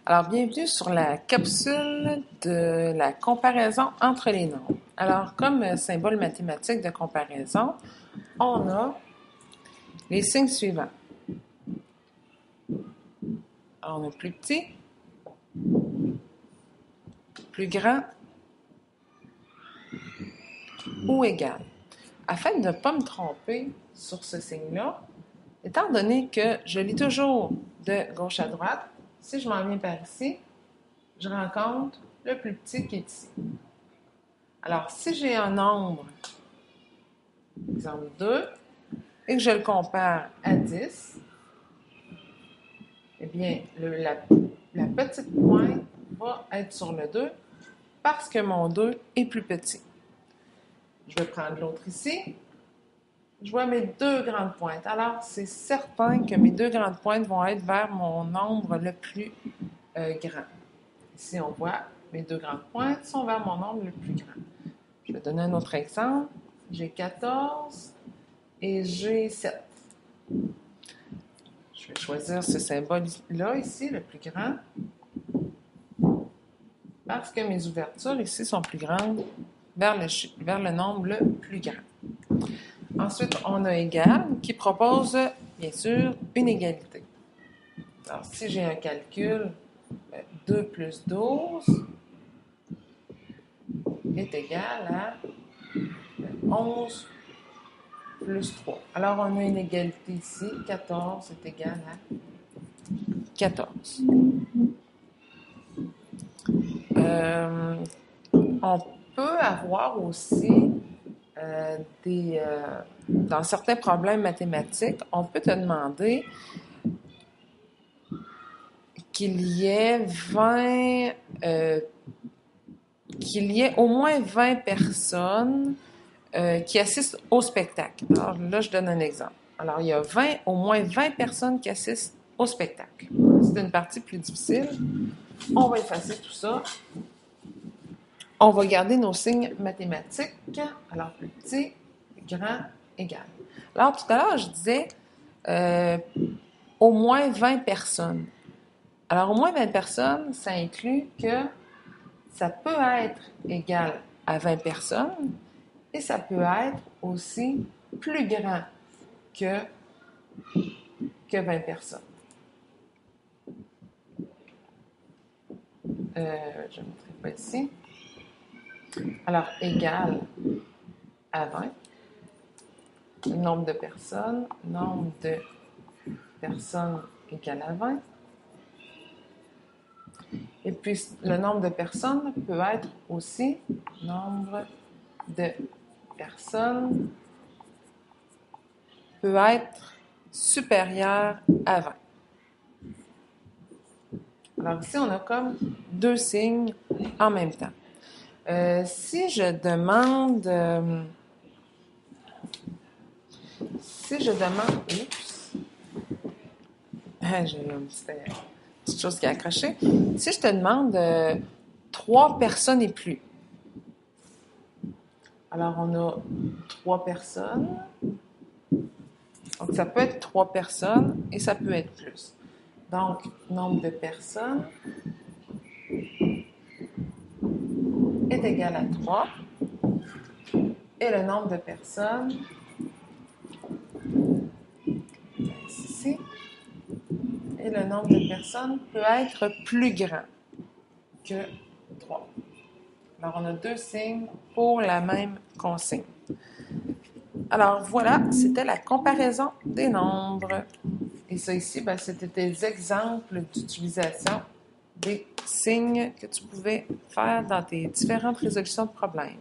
Alors, bienvenue sur la capsule de la comparaison entre les nombres. Alors, comme symbole mathématique de comparaison, on a les signes suivants. Alors, on a plus petit, plus grand ou égal. Afin de ne pas me tromper sur ce signe-là, étant donné que je lis toujours de gauche à droite, si je m'en viens par ici, je rencontre le plus petit qui est ici. Alors, si j'ai un nombre, exemple 2, et que je le compare à 10, eh bien, la petite pointe va être sur le 2 parce que mon 2 est plus petit. Je vais prendre l'autre ici. Je vois mes deux grandes pointes. Alors, c'est certain que mes deux grandes pointes vont être vers mon nombre le plus grand. Ici, on voit mes deux grandes pointes sont vers mon nombre le plus grand. Je vais donner un autre exemple. J'ai 14 et j'ai 7. Je vais choisir ce symbole-là, ici, le plus grand, parce que mes ouvertures ici sont plus grandes vers le nombre le plus grand. Ensuite, on a égal, qui propose, bien sûr, une égalité. Alors, si j'ai un calcul, 2 plus 12 est égal à 11 plus 3. Alors, on a une égalité ici, 14 est égal à 14. On peut avoir aussi dans certains problèmes mathématiques, on peut te demander qu'il y ait au moins 20 personnes qui assistent au spectacle. Alors là, je donne un exemple. Alors, il y a au moins 20 personnes qui assistent au spectacle. C'est une partie plus difficile. On va effacer tout ça. On va garder nos signes mathématiques. Alors, plus petit, plus grand, égal. Alors, tout à l'heure, je disais au moins 20 personnes. Alors, au moins 20 personnes, ça inclut que ça peut être égal à 20 personnes et ça peut être aussi plus grand que 20 personnes. Je ne mettrai pas ici. Alors, égal à 20. Nombre de personnes égal à 20. Et puis, le nombre de personnes peut être aussi nombre de personnes peut être supérieur à 20. Alors ici, on a comme deux signes en même temps. Si je demande... Oups! J'ai une petite chose qui a accroché. Si je te demande 3 personnes et plus. Alors, on a 3 personnes. Donc, ça peut être 3 personnes et ça peut être plus. Donc, nombre de personnes est égal à 3. Et le nombre de personnes, ici, et le nombre de personnes peut être plus grand que 3. Alors, on a deux signes pour la même consigne. Alors, voilà, c'était la comparaison des nombres. Et ça ici, c'était des exemples d'utilisation des signes que tu pouvais faire dans tes différentes résolutions de problèmes.